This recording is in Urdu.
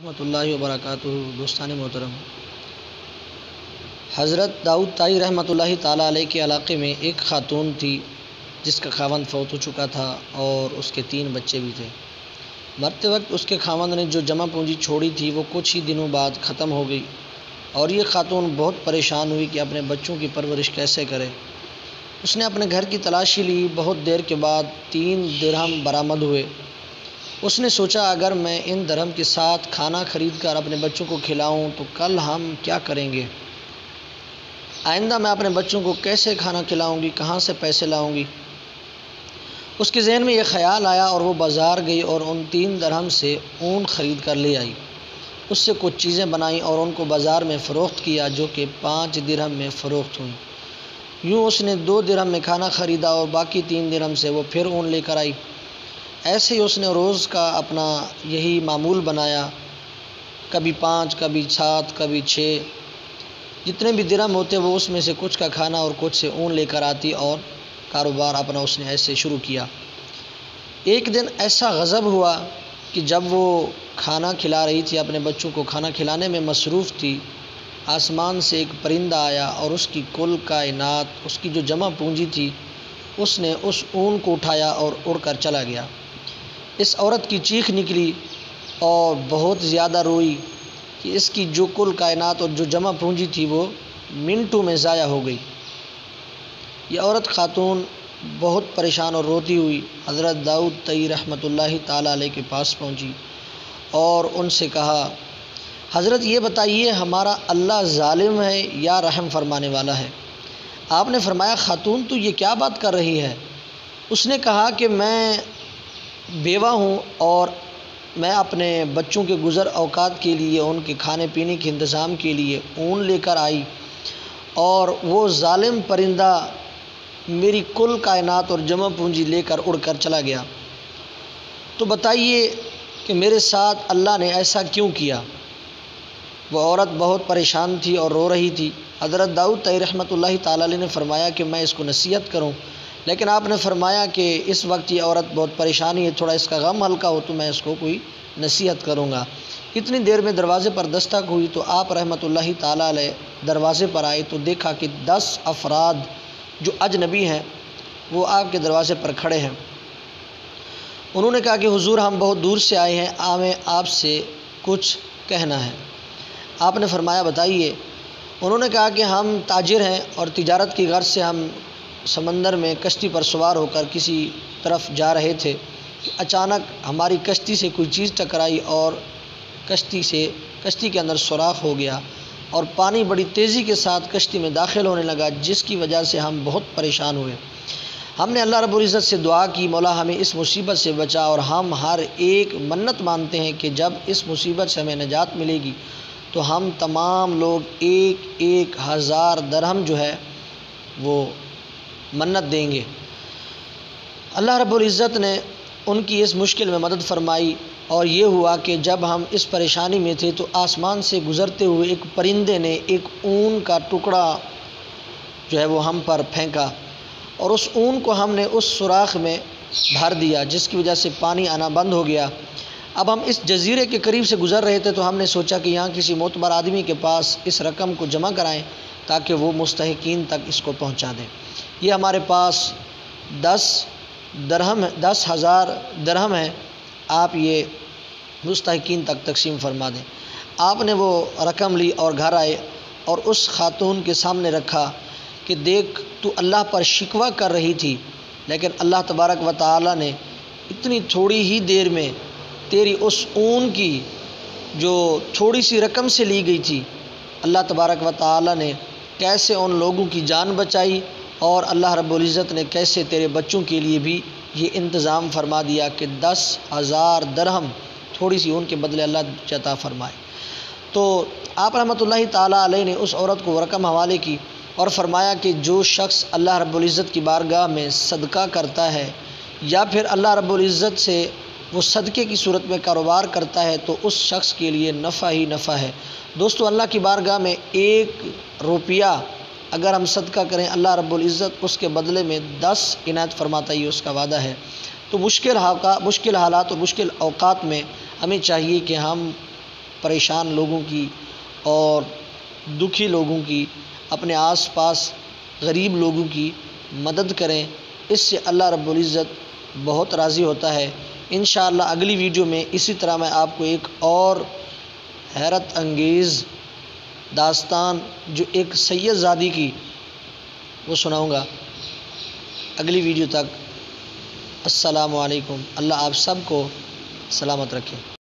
رحمۃ اللہ وبرکاتہ۔ دوستان محترم، حضرت داؤد طائی رحمۃ اللہ تعالیٰ علیہ کے علاقے میں ایک خاتون تھی جس کا خاوند فوت ہو چکا تھا اور اس کے 3 بچے بھی تھے۔ مرتے وقت اس کے خاوند نے جو جمع پونجی چھوڑی تھی وہ کچھ ہی دنوں بعد ختم ہو گئی اور یہ خاتون بہت پریشان ہوئی کہ اپنے بچوں کی پرورش کیسے کرے۔ اس نے اپنے گھر کی تلاشی لی، بہت دیر کے بعد 3 درہم برآمد ہوئے۔ اس نے سوچا اگر میں ان درہم کے ساتھ کھانا خرید کر اپنے بچوں کو کھلاؤں تو کل ہم کیا کریں گے؟ آئندہ میں اپنے بچوں کو کیسے کھانا کھلاؤں گی، کہاں سے پیسے لاؤں گی؟ اس کے ذہن میں یہ خیال آیا اور وہ بازار گئی اور ان 3 درہم سے اون خرید کر لے آئی۔ اس سے کچھ چیزیں بنائیں اور ان کو بازار میں فروخت کیا جو کہ 5 درہم میں فروخت ہوئیں۔ یوں اس نے 2 درہم میں کھانا خریدا اور باقی 3 درہم سے وہ پھر اون لے کر آئی۔ ایسے ہی اس نے روز کا اپنا یہی معمول بنایا، کبھی 5، کبھی 7، کبھی 6، جتنے بھی درہم ہوتے وہ اس میں سے کچھ کا کھانا اور کچھ سے اون لے کر آتی اور کاروبار اپنا اس نے ایسے شروع کیا۔ ایک دن ایسا غضب ہوا کہ جب وہ کھانا کھلا رہی تھی، اپنے بچوں کو کھانا کھلانے میں مصروف تھی، آسمان سے ایک پرندہ آیا اور اس کی کل کائنات، اس کی جو جمع پونجی تھی، اس نے اس اون کو اٹھایا اور اڑ کر چلا گیا۔ اس عورت کی چیخ نکلی اور بہت زیادہ روئی کہ اس کی جو کل کائنات اور جو جمع پونجی تھی وہ منٹوں میں ضائع ہو گئی۔ یہ عورت خاتون بہت پریشان اور روتی ہوئی حضرت داؤد طائی رحمۃ اللہ تعالیٰ علیہ کے پاس پہنچی اور ان سے کہا، حضرت یہ بتائیے ہمارا اللہ ظالم ہے یا رحم فرمانے والا ہے؟ آپ نے فرمایا، خاتون تو یہ کیا بات کر رہی ہے؟ اس نے کہا کہ میں بیوہ ہوں اور میں اپنے بچوں کے گزر اوقات کے لیے، ان کے کھانے پینے کے انتظام کے لیے اون لے کر آئی اور وہ ظالم پرندہ میری کل کائنات اور جمع پونجی لے کر اڑ کر چلا گیا۔ تو بتائیے کہ میرے ساتھ اللہ نے ایسا کیوں کیا؟ وہ عورت بہت پریشان تھی اور رو رہی تھی۔ حضرت داؤد طائی رحمۃ اللہ تعالیٰ علیہ نے فرمایا کہ میں اس کو نصیحت کروں، لیکن آپ نے فرمایا کہ اس وقت یہ عورت بہت پریشانی ہے، تھوڑا اس کا غم ہلکا ہو تو میں اس کو کوئی نصیحت کروں گا۔ اتنی دیر میں دروازے پر دستک ہوئی تو آپ رحمۃ اللہ تعالیٰ علیہ دروازے پر آئے تو دیکھا کہ 10 افراد جو اجنبی ہیں وہ آپ کے دروازے پر کھڑے ہیں۔ انہوں نے کہا کہ حضور ہم بہت دور سے آئے ہیں، ہمیں آپ سے کچھ کہنا ہے۔ آپ نے فرمایا بتائیے۔ انہوں نے کہا کہ ہم تاجر ہیں اور تجارت کی غرض سے ہم سمندر میں کشتی پر سوار ہو کر کسی طرف جا رہے تھے کہ اچانک ہماری کشتی سے کوئی چیز ٹکرائی اور کشتی کے اندر سوراخ ہو گیا اور پانی بڑی تیزی کے ساتھ کشتی میں داخل ہونے لگا، جس کی وجہ سے ہم بہت پریشان ہوئے۔ ہم نے اللہ رب العزت سے دعا کی، مولا ہمیں اس مصیبت سے بچا، اور ہم ہر ایک منت مانتے ہیں کہ جب اس مصیبت سے ہمیں نجات ملے گی تو ہم تمام لوگ 1000 درہم جو ہے وہ منت دیں گے۔ اللہ رب العزت نے ان کی اس مشکل میں مدد فرمائی اور یہ ہوا کہ جب ہم اس پریشانی میں تھے تو آسمان سے گزرتے ہوئے ایک پرندے نے ایک اون کا ٹکڑا جو ہے وہ ہم پر پھینکا اور اس اون کو ہم نے اس سوراخ میں بھر دیا، جس کی وجہ سے پانی آنا بند ہو گیا۔ اب ہم اس جزیرے کے قریب سے گزر رہے تھے تو ہم نے سوچا کہ یہاں کسی معتبر آدمی کے پاس اس رقم کو جمع کرائیں تاکہ وہ مستحقین تک اس کو پہنچا دیں۔ یہ ہمارے پاس 10,000 درہم ہیں، آپ یہ مستحقین تک تقسیم فرما دیں۔ آپ نے وہ رقم لی اور گھر آئے اور اس خاتون کے سامنے رکھا کہ دیکھ تو اللہ پر شکوہ کر رہی تھی، لیکن اللہ تبارک و تعالیٰ نے اتنی تھوڑی ہی دیر میں تیری اس اون کی جو تھوڑی سی رقم سے لی گئی تھی، اللہ تبارک و تعالیٰ نے کیسے ان لوگوں کی جان بچائی اور اللہ رب العزت نے کیسے تیرے بچوں کے لیے بھی یہ انتظام فرما دیا کہ 10,000 درہم تھوڑی سی اون کے بدلے اللہ عطا فرمائے۔ تو آپ رحمۃ اللہ تعالیٰ علیہ نے اس عورت کو وہ رقم حوالے کی اور فرمایا کہ جو شخص اللہ رب العزت کی بارگاہ میں صدقہ کرتا ہے یا پھر اللہ رب العزت سے وہ صدقے کی صورت میں کاروبار کرتا ہے تو اس شخص کے لیے نفع ہی نفع ہے۔ دوستو، اللہ کی بارگاہ میں 1 روپیہ اگر ہم صدقہ کریں، اللہ رب العزت اس کے بدلے میں 10 عنایت فرماتا ہی اس کا وعدہ ہے۔ تو مشکل حالات اور مشکل اوقات میں ہمیں چاہیے کہ ہم پریشان لوگوں کی اور دکھی لوگوں کی، اپنے آس پاس غریب لوگوں کی مدد کریں، اس سے اللہ رب العزت بہت راضی ہوتا ہے۔ انشاءاللہ اگلی ویڈیو میں اسی طرح میں آپ کو ایک اور حیرت انگیز داستان جو ایک سید زادی کی وہ سناؤں گا۔ اگلی ویڈیو تک السلام علیکم، اللہ آپ سب کو سلامت رکھے۔